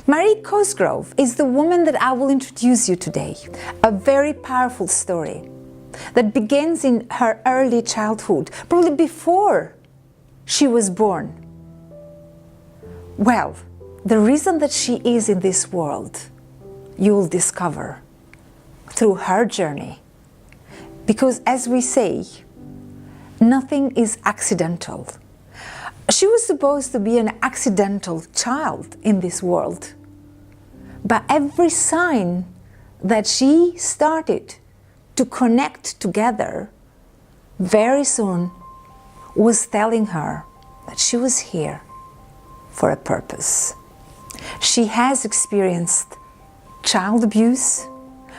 Marie Cosgrove is the woman that I will introduce you today. A very powerful story that begins in her early childhood, probably before she was born. Well, the reason that she is in this world, you'll discover through her journey. Because as we say, nothing is accidental. She was supposed to be an accidental child in this world. But every sign that she started to connect together very soon was telling her that she was here for a purpose. She has experienced child abuse,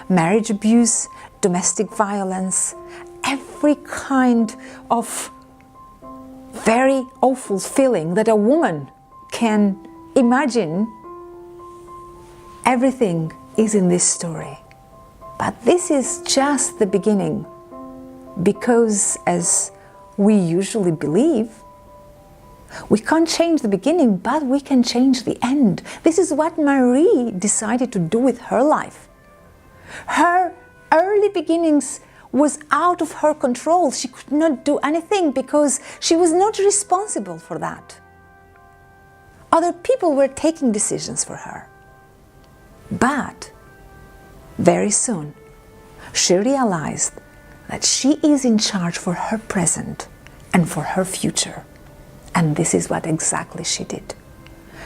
marriage abuse, domestic violence, every kind of very awful feeling that a woman can imagine. Everything is in this story. But this is just the beginning, because as we usually believe, we can't change the beginning, but we can change the end. This is what Marie decided to do with her life. Her early beginnings was out of her control. She could not do anything because she was not responsible for that. Other people were taking decisions for her. But very soon, she realized that she is in charge for her present and for her future. And this is what exactly she did.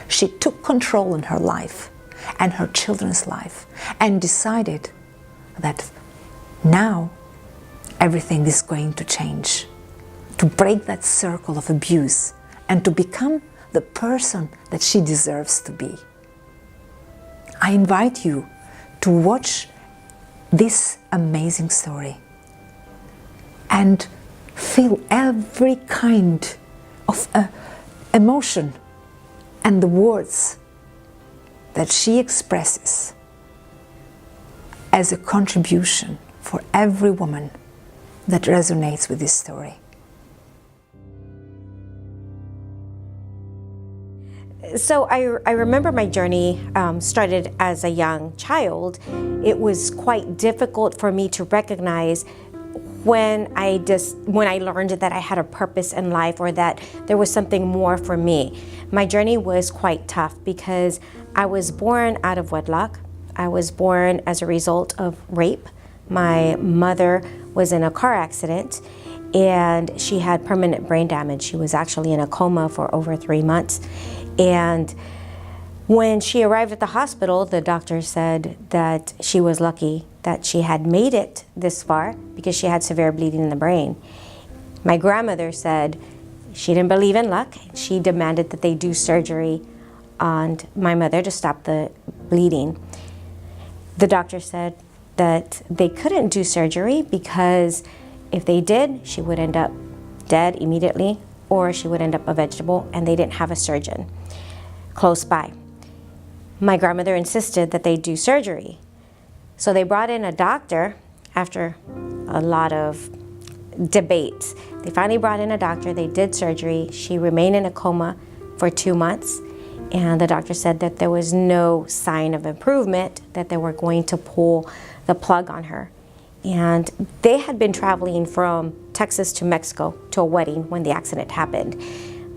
She took control in her life and her children's life and decided that now everything is going to change, to break that circle of abuse and to become the person that she deserves to be. I invite you to watch this amazing story and feel every kind of emotion and the words that she expresses as a contribution for every woman that resonates with this story. So I remember my journey started as a young child. It was quite difficult for me to recognize when I learned that I had a purpose in life or that there was something more for me. My journey was quite tough because I was born out of wedlock. I was born as a result of rape. My mother was in a car accident and she had permanent brain damage. She was actually in a coma for over 3 months. And when she arrived at the hospital, the doctor said that she was lucky that she had made it this far because she had severe bleeding in the brain. My grandmother said she didn't believe in luck. She demanded that they do surgery on my mother to stop the bleeding. The doctor said that they couldn't do surgery because if they did, she would end up dead immediately or she would end up a vegetable, and they didn't have a surgeon close by. My grandmother insisted that they do surgery. So they brought in a doctor after a lot of debates. They finally brought in a doctor, they did surgery. She remained in a coma for 2 months, and the doctor said that there was no sign of improvement, that they were going to pull the plug on her. And they had been traveling from Texas to Mexico to a wedding when the accident happened.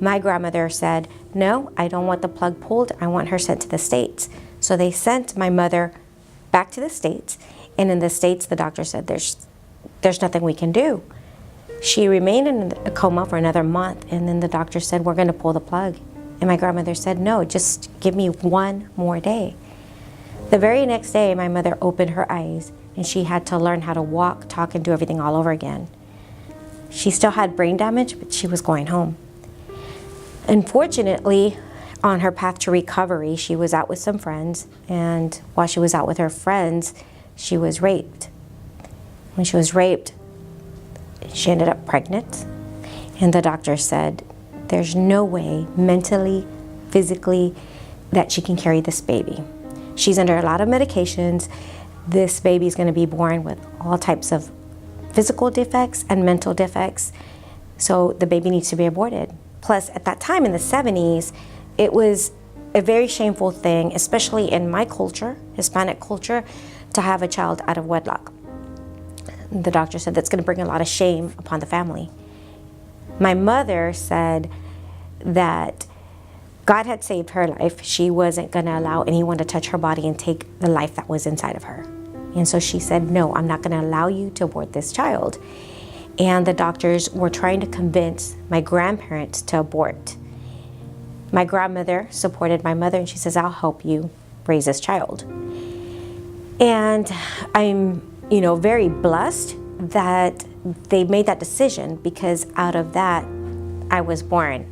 My grandmother said, no, I don't want the plug pulled. I want her sent to the States. So they sent my mother back to the States. And in the States, the doctor said, there's nothing we can do. She remained in a coma for another month. And then the doctor said, we're going to pull the plug. And my grandmother said, no, just give me 1 more day. The very next day, my mother opened her eyes and she had to learn how to walk, talk, and do everything all over again. She still had brain damage, but she was going home. Unfortunately, on her path to recovery, she was out with some friends, and while she was out with her friends, she was raped. When she was raped, she ended up pregnant, and the doctor said, there's no way mentally, physically, that she can carry this baby. She's under a lot of medications. This baby is going to be born with all types of physical defects and mental defects, so the baby needs to be aborted. Plus, at that time in the 70s, it was a very shameful thing, especially in my culture, Hispanic culture, to have a child out of wedlock. The doctor said that's going to bring a lot of shame upon the family. My mother said that God had saved her life. She wasn't going to allow anyone to touch her body and take the life that was inside of her. And so she said, no, I'm not going to allow you to abort this child. And the doctors were trying to convince my grandparents to abort. My grandmother supported my mother, and she says, I'll help you raise this child. And I'm, very blessed that they made that decision, because out of that, I was born,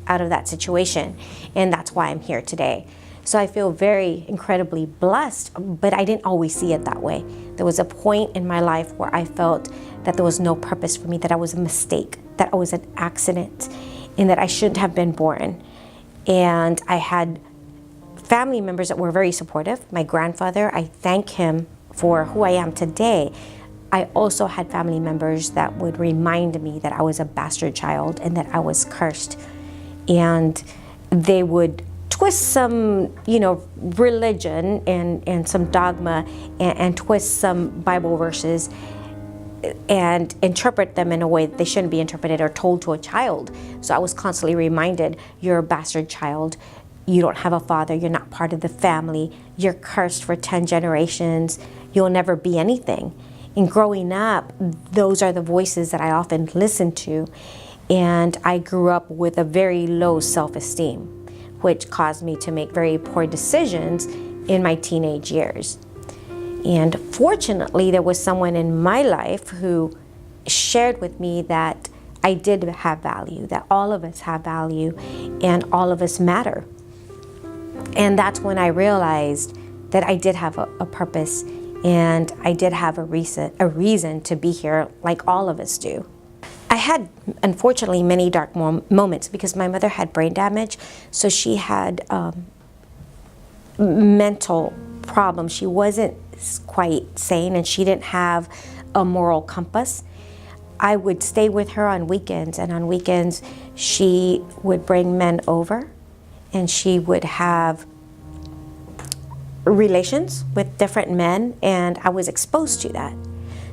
out of that situation. And that's why I'm here today. So I feel very incredibly blessed, but I didn't always see it that way. There was a point in my life where I felt that there was no purpose for me, that I was a mistake, that I was an accident, and that I shouldn't have been born. And I had family members that were very supportive. My grandfather, I thank him for who I am today. I also had family members that would remind me that I was a bastard child and that I was cursed. And they would twist some, religion and some dogma and twist some Bible verses and interpret them in a way that they shouldn't be interpreted or told to a child. So I was constantly reminded, you're a bastard child. You don't have a father. You're not part of the family. You're cursed for 10 generations. You'll never be anything. And growing up, those are the voices that I often listened to. And I grew up with a very low self-esteem, which caused me to make very poor decisions in my teenage years. And fortunately, there was someone in my life who shared with me that I did have value, that all of us have value, and all of us matter. And that's when I realized that I did have a purpose, and I did have a reason to be here, like all of us do. I had, unfortunately, many dark moments because my mother had brain damage, so she had mental problems. She wasn't quite sane, and she didn't have a moral compass. I would stay with her on weekends, and on weekends she would bring men over, and she would have relations with different men, and I was exposed to that.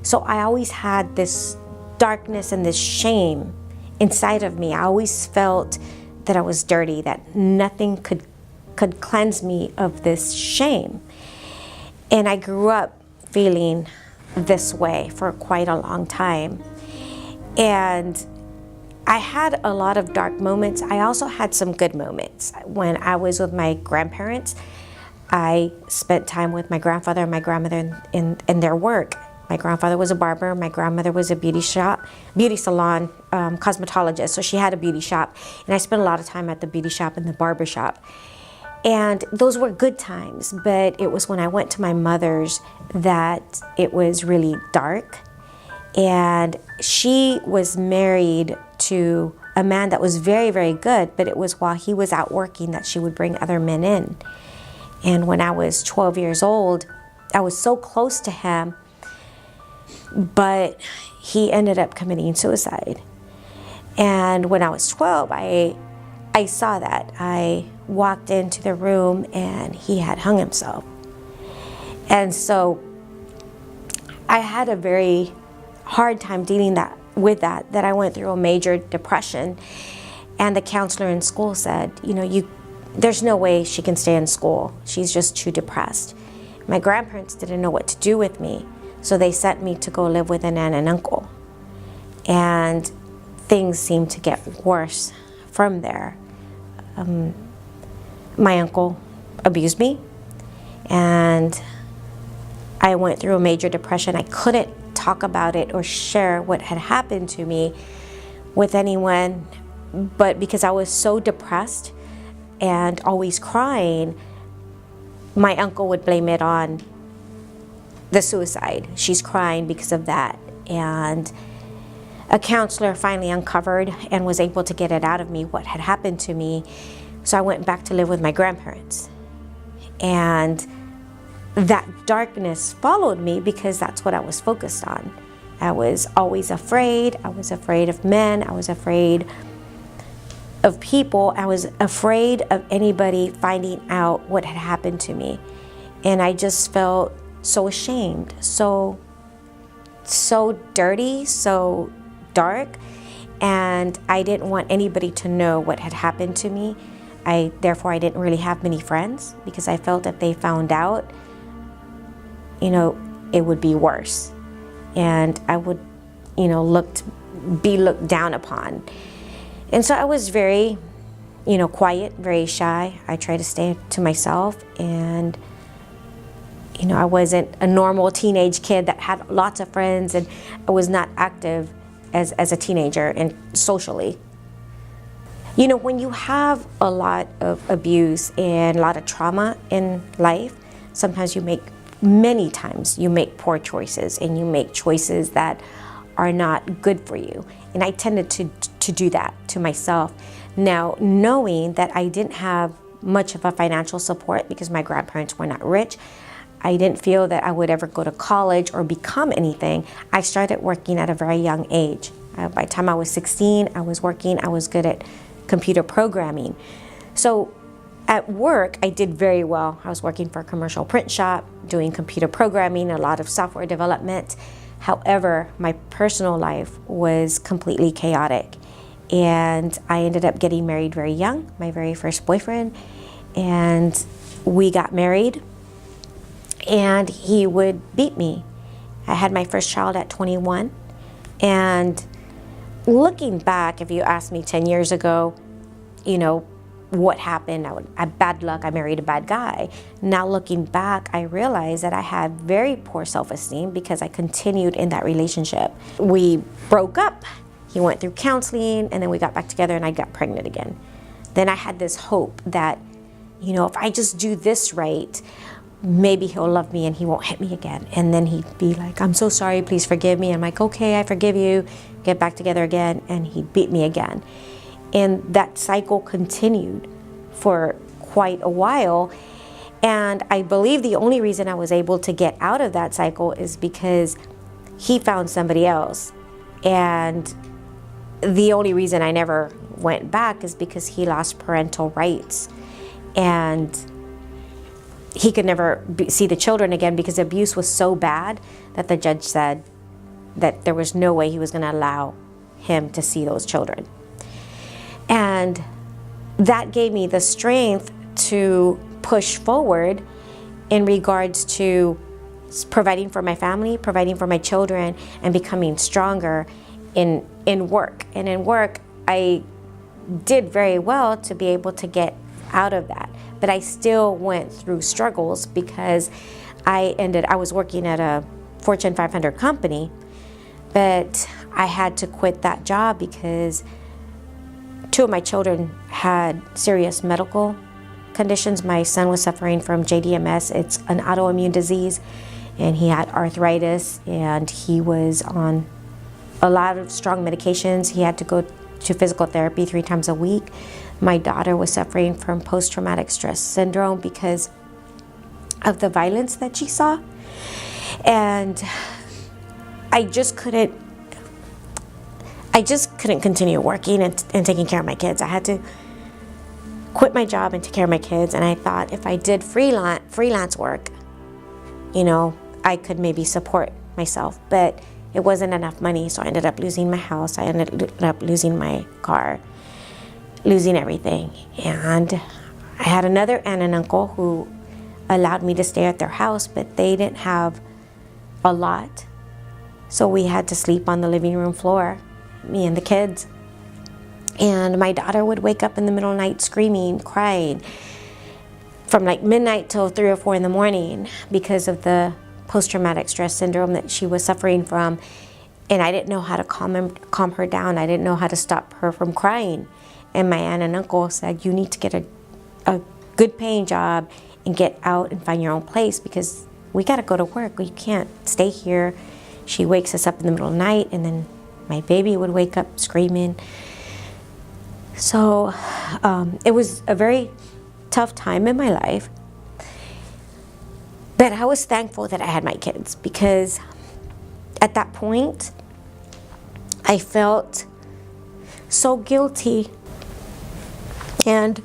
So I always had this darkness and this shame inside of me. I always felt that I was dirty, that nothing could cleanse me of this shame. And I grew up feeling this way for quite a long time. And I had a lot of dark moments. I also had some good moments. When I was with my grandparents, I spent time with my grandfather and my grandmother in their work. My grandfather was a barber. My grandmother was a beauty salon cosmetologist. So she had a beauty shop. And I spent a lot of time at the beauty shop and the barber shop. And those were good times. But it was when I went to my mother's that it was really dark. And she was married to a man that was very, very good. But it was while he was out working that she would bring other men in. And when I was 12 years old, I was so close to him, but he ended up committing suicide. And when I was 12, I saw that. I walked into the room and he had hung himself. And so I had a very hard time dealing with that I went through a major depression. And the counselor in school said, there's no way she can stay in school. She's just too depressed. My grandparents didn't know what to do with me, so they sent me to go live with an aunt and uncle. And things seemed to get worse from there. My uncle abused me, and I went through a major depression. I couldn't talk about it or share what had happened to me with anyone, but because I was so depressed and always crying, my uncle would blame it on the suicide. She's crying because of that. And a counselor finally uncovered and was able to get it out of me, what had happened to me. So I went back to live with my grandparents. And that darkness followed me because that's what I was focused on. I was always afraid. I was afraid of men. I was afraid of people. I was afraid of anybody finding out what had happened to me. And I just felt so ashamed, so dirty, so dark. And I didn't want anybody to know what had happened to me. Therefore, I didn't really have many friends, because I felt if they found out, it would be worse. And I would, be looked down upon. And so I was very, quiet, very shy. I tried to stay to myself, and I wasn't a normal teenage kid that had lots of friends, and I was not active as a teenager and socially. When you have a lot of abuse and a lot of trauma in life, sometimes many times you make poor choices, and you make choices that are not good for you. And I tended to do that to myself. Now, knowing that I didn't have much of a financial support because my grandparents were not rich, I didn't feel that I would ever go to college or become anything. I started working at a very young age. By the time I was 16, I was working. I was good at computer programming. So at work, I did very well. I was working for a commercial print shop, doing computer programming, a lot of software development. However, my personal life was completely chaotic. And I ended up getting married very young, my very first boyfriend. And we got married, and he would beat me. I had my first child at 21. And looking back, if you asked me 10 years ago, what happened, I had bad luck, I married a bad guy. Now looking back, I realized that I had very poor self-esteem because I continued in that relationship. We broke up. He went through counseling, and then we got back together, and I got pregnant again. Then I had this hope that, if I just do this right, maybe he'll love me and he won't hit me again. And then he'd be like, I'm so sorry, please forgive me. I'm like, okay, I forgive you. Get back together again. And he'd beat me again. And that cycle continued for quite a while. And I believe the only reason I was able to get out of that cycle is because he found somebody else. And the only reason I never went back is because he lost parental rights. And he could never see the children again because abuse was so bad that the judge said that there was no way he was going to allow him to see those children. And that gave me the strength to push forward in regards to providing for my family, providing for my children, and becoming stronger in work. And in work, I did very well to be able to get out of that. But I still went through struggles because I was working at a Fortune 500 company, but I had to quit that job because 2 of my children had serious medical conditions. My son was suffering from JDMS. It's an autoimmune disease, and he had arthritis, and he was on a lot of strong medications. He had to go to physical therapy 3 times a week. My daughter was suffering from post-traumatic stress syndrome because of the violence that she saw. And I just couldn't continue working and taking care of my kids. I had to quit my job and take care of my kids. And I thought if I did freelance work, I could maybe support myself. But it wasn't enough money, so I ended up losing my house. I ended up losing my car, losing everything. And I had another aunt and uncle who allowed me to stay at their house, but they didn't have a lot. So we had to sleep on the living room floor, me and the kids. And my daughter would wake up in the middle of the night screaming, crying, from like midnight till 3 or 4 in the morning because of the post-traumatic stress syndrome that she was suffering from. And I didn't know how to calm her down. I didn't know how to stop her from crying. And my aunt and uncle said, you need to get a good paying job and get out and find your own place because we got to go to work. We can't stay here. She wakes us up in the middle of the night, and then my baby would wake up screaming. So it was a very tough time in my life. But I was thankful that I had my kids because at that point, I felt so guilty And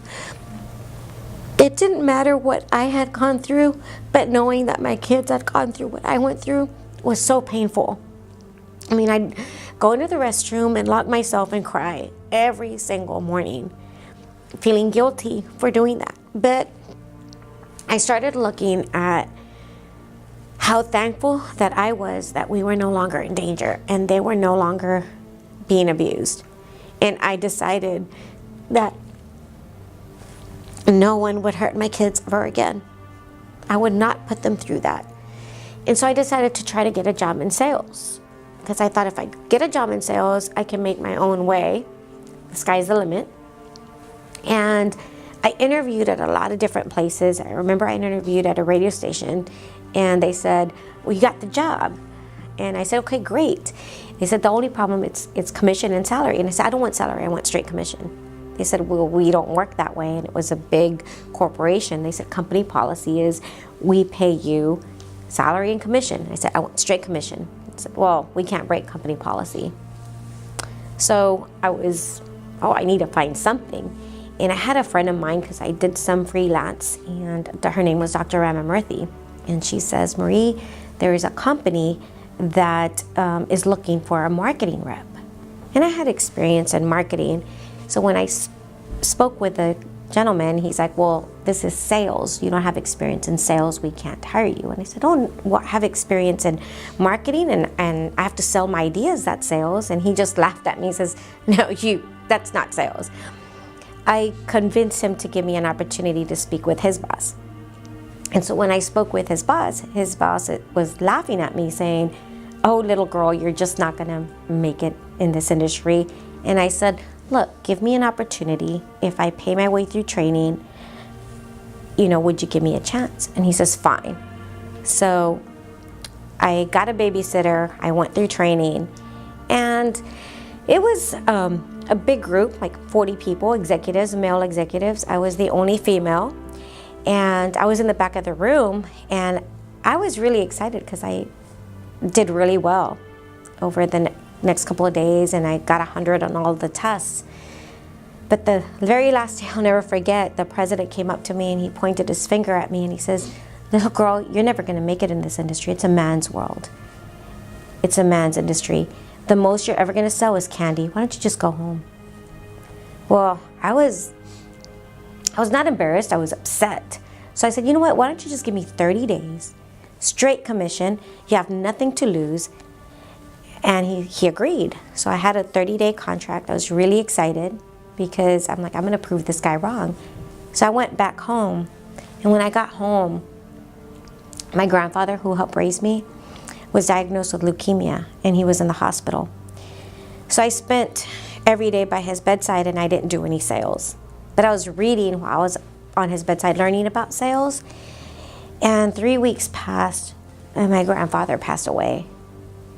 it didn't matter what I had gone through, but knowing that my kids had gone through what I went through was so painful. I mean, I'd go into the restroom and lock myself and cry every single morning, feeling guilty for doing that. But I started looking at how thankful that I was that we were no longer in danger and they were no longer being abused. And I decided that no one would hurt my kids ever again. I would not put them through that. And so I decided to try to get a job in sales, because I thought if I get a job in sales, I can make my own way. The sky's the limit. And I interviewed at a lot of different places. I remember I interviewed at a radio station, and they said, well, you got the job. And I said, okay, great. They said, the only problem, it's commission and salary. And I said, I don't want salary, I want straight commission. They said, well, we don't work that way. And it was a big corporation. They said, company policy is we pay you salary and commission. I said, I want straight commission. I said, well, we can't break company policy. So I need to find something. And I had a friend of mine, because I did some freelance, and her name was Dr. Ramamurthy. And she says, Marie, there is a company that is looking for a marketing rep. And I had experience in marketing. So when I spoke with the gentleman, he's like, well, this is sales. You don't have experience in sales. We can't hire you. And I said, oh, well, I have experience in marketing, and I have to sell my ideas. That's sales. And he just laughed at me. He says, no, that's not sales. I convinced him to give me an opportunity to speak with his boss. And so when I spoke with his boss was laughing at me, saying, oh, little girl, you're just not going to make it in this industry. And I said, look, give me an opportunity. If I pay my way through training, would you give me a chance? And he says, fine. So I got a babysitter. I went through training, and it was a big group, like 40 people, executives, male executives. I was the only female, and I was in the back of the room, and I was really excited because I did really well over the next couple of days, and I got 100 on all the tests. But the very last day, I'll never forget, the president came up to me and he pointed his finger at me and he says, little girl, you're never going to make it in this industry. It's a man's world. It's a man's industry. The most you're ever going to sell is candy. Why don't you just go home? Well, I was not embarrassed. I was upset. So I said, you know what? Why don't you just give me 30 days, straight commission. You have nothing to lose. And he agreed. So I had a 30-day contract. I was really excited because I'm like, I'm going to prove this guy wrong. So I went back home. And when I got home, my grandfather, who helped raise me, was diagnosed with leukemia, and he was in the hospital. So I spent every day by his bedside, and I didn't do any sales. But I was reading while I was on his bedside, learning about sales. And 3 weeks passed, and my grandfather passed away.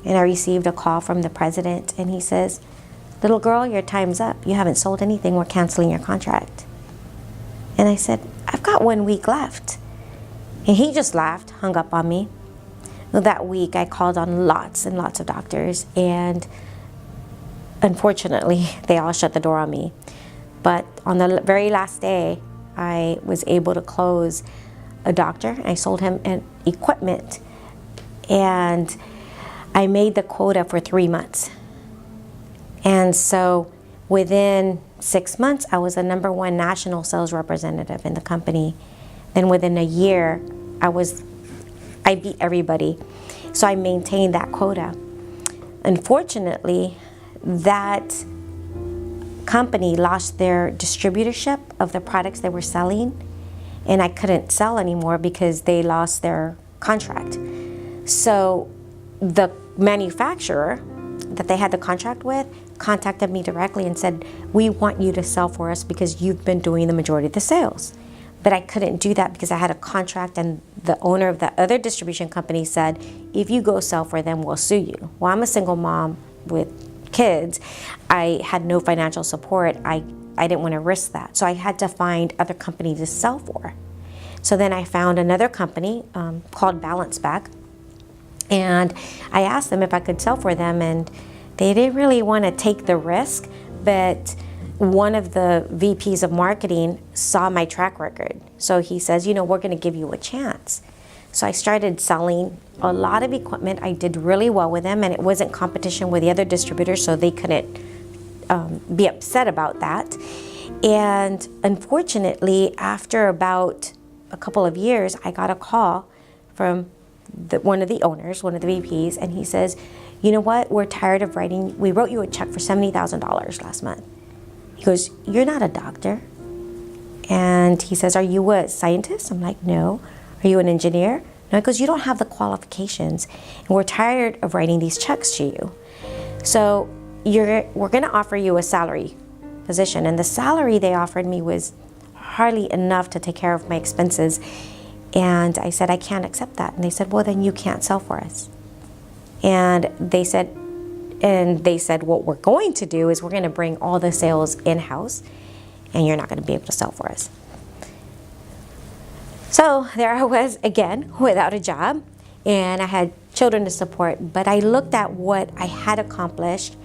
And I received a call from the president, and he says, little girl, your time's up. You haven't sold anything. We're canceling your contract. And I said, I've got 1 week left. And he just laughed, hung up on me. That week, I called on lots and lots of doctors, and unfortunately, they all shut the door on me. But on the very last day, I was able to close a doctor. I sold him an equipment, and I made the quota for 3 months. And so within 6 months, I was the #1 national sales representative in the company. Then within a year, I beat everybody. So I maintained that quota. Unfortunately, that company lost their distributorship of the products they were selling, and I couldn't sell anymore because they lost their contract. So the manufacturer that they had the contract with contacted me directly and said, we want you to sell for us because you've been doing the majority of the sales. But I couldn't do that because I had a contract, and the owner of the other distribution company said, if you go sell for them, we'll sue you. Well, I'm a single mom with kids. I had no financial support. I didn't want to risk that. So I had to find other companies to sell for. So then I found another company called Balance Back, and I asked them if I could sell for them, and they didn't really want to take the risk, but one of the VPs of marketing saw my track record. So he says, we're going to give you a chance. So I started selling a lot of equipment. I did really well with them, and it wasn't competition with the other distributors, so they couldn't be upset about that. And unfortunately, after about a couple of years, I got a call from one of the owners, one of the VPs, and he says, you know what, we're tired of we wrote you a check for $70,000 last month. He goes, you're not a doctor. And he says, are you a scientist? I'm like, no. Are you an engineer? No. He goes, you don't have the qualifications, and we're tired of writing these checks to you. So we're going to offer you a salary position. And the salary they offered me was hardly enough to take care of my expenses. And I said, I can't accept that. And they said, well, then you can't sell for us. And they said, what we're going to do is we're going to bring all the sales in-house, and you're not going to be able to sell for us. So there I was again without a job, and I had children to support, but I looked at what I had accomplished.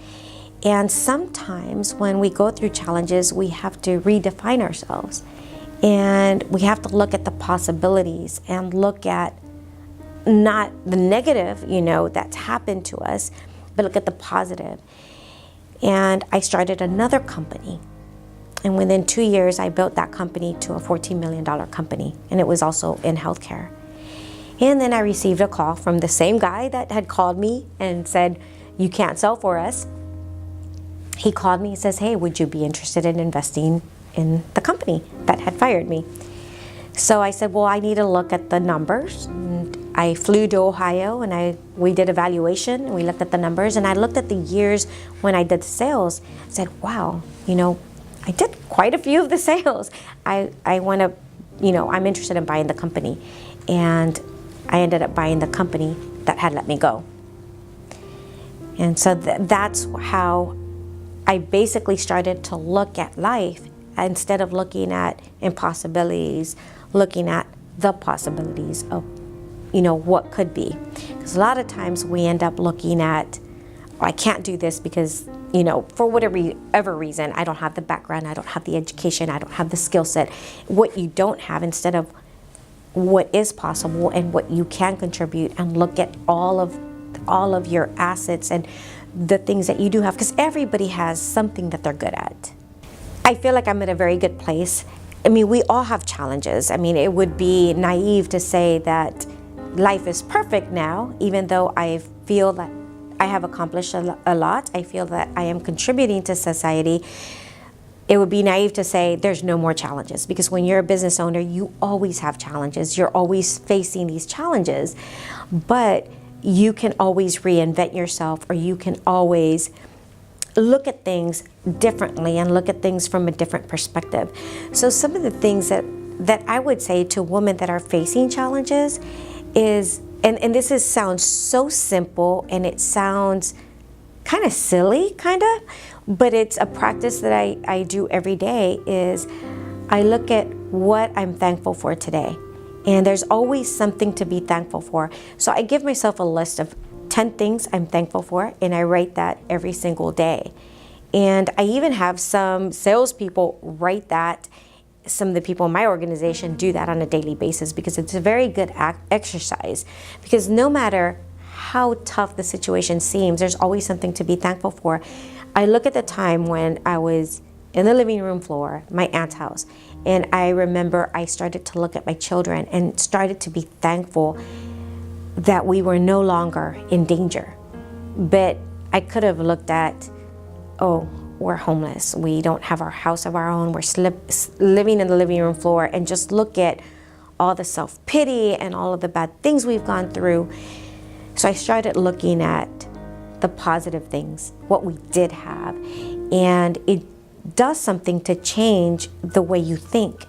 And sometimes when we go through challenges, we have to redefine ourselves, and we have to look at the possibilities and look at not the negative, that's happened to us, but look at the positive. And I started another company. And within 2 years, I built that company to a $14 million company. And it was also in healthcare. And then I received a call from the same guy that had called me and said, you can't sell for us. He called me and says, hey, would you be interested in investing in the company that had fired me? So I said, well, I need to look at the numbers. And I flew to Ohio, and we did a valuation, and we looked at the numbers, and I looked at the years when I did sales. I said, wow, I did quite a few of the sales. I want to, I'm interested in buying the company. And I ended up buying the company that had let me go. And so that's how I basically started to look at life instead of looking at impossibilities, looking at the possibilities of, what could be. Because a lot of times we end up looking at, I can't do this because, for whatever reason, I don't have the background, I don't have the education, I don't have the skill set. What you don't have, instead of what is possible and what you can contribute, and look at all of your assets and the things that you do have, because everybody has something that they're good at. I feel like I'm in a very good place. We all have challenges. It would be naive to say that life is perfect now, even though I feel that I have accomplished a lot. I feel that I am contributing to society. It would be naive to say there's no more challenges, because when you're a business owner, you always have challenges. You're always facing these challenges, but you can always reinvent yourself, or you can always look at things differently and look at things from a different perspective. So some of the things that I would say to women that are facing challenges is, and this sounds so simple, and it sounds kind of silly, but it's a practice that I do every day, is I look at what I'm thankful for today. And there's always something to be thankful for. So I give myself a list of 10 things I'm thankful for, and I write that every single day. And I even have some salespeople write that. Some of the people in my organization do that on a daily basis, because it's a very good exercise. Because no matter how tough the situation seems, there's always something to be thankful for. I look at the time when I was in the living room floor, my aunt's house, and I remember I started to look at my children and started to be thankful that we were no longer in danger. But I could have looked at, oh, we're homeless, we don't have our house of our own, we're living in the living room floor, and just look at all the self-pity and all of the bad things we've gone through. So I started looking at the positive things, what we did have, and it does something to change the way you think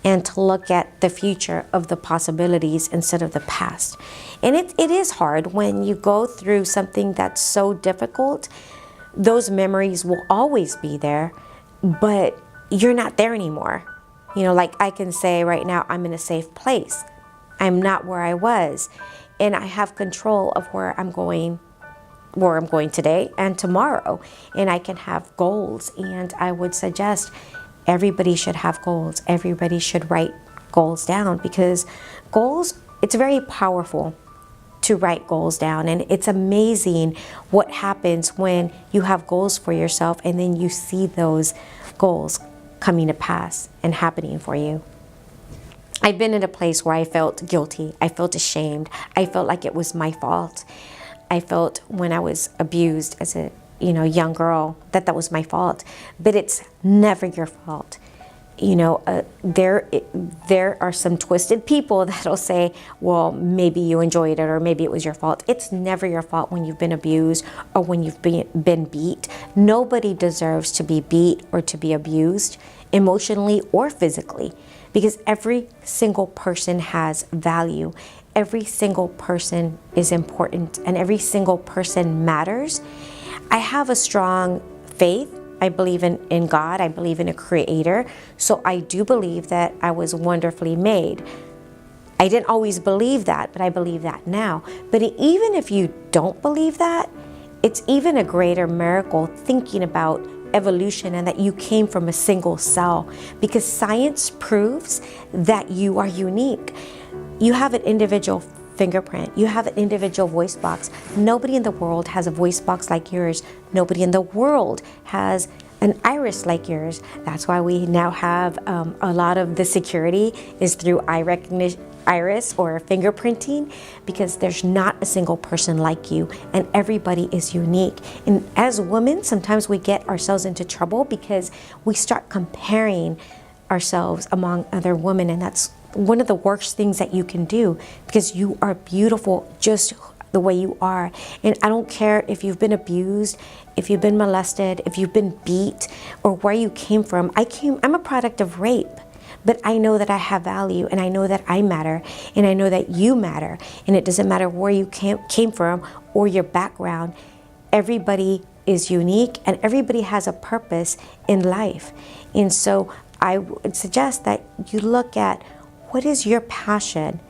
and to look at the future of the possibilities instead of the past. And it is hard when you go through something that's so difficult. Those memories will always be there, but you're not there anymore. Like I can say right now, I'm in a safe place. I'm not where I was, and I have control of where I'm going where I'm going today and tomorrow, and I can have goals. And I would suggest everybody should have goals. Everybody should write goals down, because goals, it's very powerful to write goals down. And it's amazing what happens when you have goals for yourself and then you see those goals coming to pass and happening for you. I've been in a place where I felt guilty. I felt ashamed. I felt like it was my fault. I felt when I was abused as a young girl that was my fault. But it's never your fault. There are some twisted people that'll say, well, maybe you enjoyed it or maybe it was your fault. It's never your fault when you've been abused or when you've been beat. Nobody deserves to be beat or to be abused emotionally or physically, because every single person has value. Every single person is important and every single person matters. I have a strong faith. I believe in God. I believe in a creator. So I do believe that I was wonderfully made. I didn't always believe that, but I believe that now. But even if you don't believe that, it's even a greater miracle thinking about evolution and that you came from a single cell, because science proves that you are unique. You have an individual fingerprint. You have an individual voice box. Nobody in the world has a voice box like yours. Nobody in the world has an iris like yours. That's why we now have a lot of the security is through iris or fingerprinting, because there's not a single person like you and everybody is unique. And as women, sometimes we get ourselves into trouble because we start comparing ourselves among other women, and that's one of the worst things that you can do, because you are beautiful just the way you are. And I don't care if you've been abused, if you've been molested, if you've been beat, or where you came from. I'm a product of rape, but I know that I have value, and I know that I matter, and I know that you matter. And it doesn't matter where you came from or your background. Everybody is unique and everybody has a purpose in life. And so I would suggest that you look at what is your passion,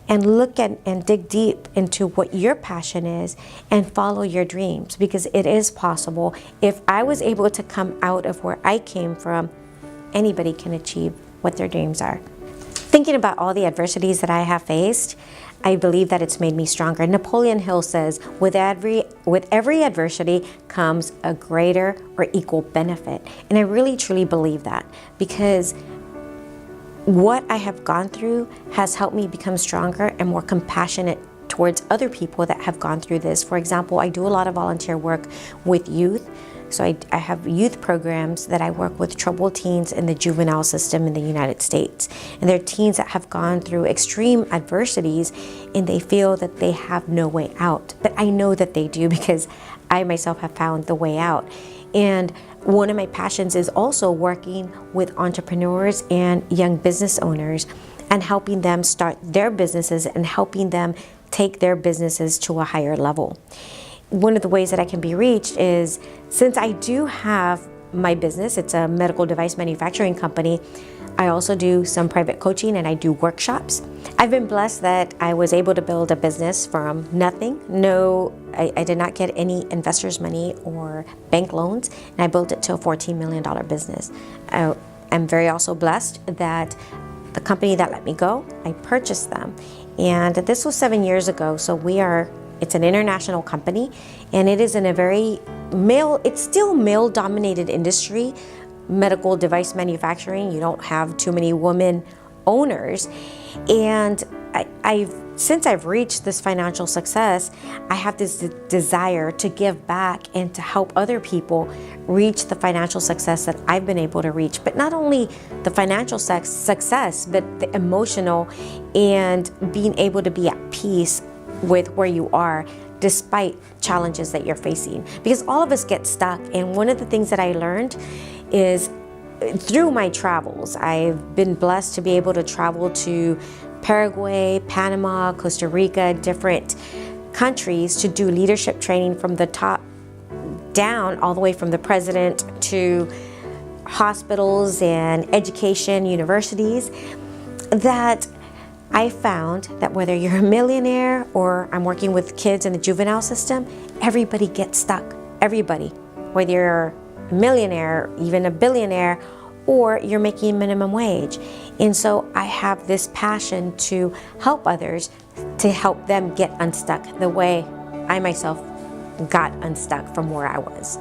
and look at and dig deep into what your passion is and follow your dreams, because it is possible. If I was able to come out of where I came from, anybody can achieve what their dreams are. Thinking about all the adversities that I have faced, I believe that it's made me stronger. Napoleon Hill says, with every adversity comes a greater or equal benefit. And I really truly believe that, because what I have gone through has helped me become stronger and more compassionate towards other people that have gone through this. For example, I do a lot of volunteer work with youth. So I have youth programs that I work with troubled teens in the juvenile system in the United States. And they're teens that have gone through extreme adversities and they feel that they have no way out. But I know that they do, because I myself have found the way out. And one of my passions is also working with entrepreneurs and young business owners and helping them start their businesses and helping them take their businesses to a higher level. One of the ways that I can be reached is, since I do have my business, it's a medical device manufacturing company, I also do some private coaching and I do workshops. I've been blessed that I was able to build a business from nothing. I did not get any investors' money or bank loans, and I built it to a $14 million business. I'm very also blessed that the company that let me go, I purchased them. And this was 7 years ago, so it's an international company, and it is in a very it's still male-dominated industry, medical device manufacturing. You don't have too many women owners. And since I've reached this financial success, I have this desire to give back and to help other people reach the financial success that I've been able to reach. But not only the financial success, but the emotional and being able to be at peace with where you are despite challenges that you're facing. Because all of us get stuck. And one of the things that I learned is through my travels, I've been blessed to be able to travel to Paraguay, Panama, Costa Rica, different countries to do leadership training from the top down, all the way from the president to hospitals and education, universities, that I found that whether you're a millionaire or I'm working with kids in the juvenile system, everybody gets stuck. Everybody. Whether you're a millionaire, even a billionaire, or you're making minimum wage. And so I have this passion to help others, to help them get unstuck the way I myself got unstuck from where I was.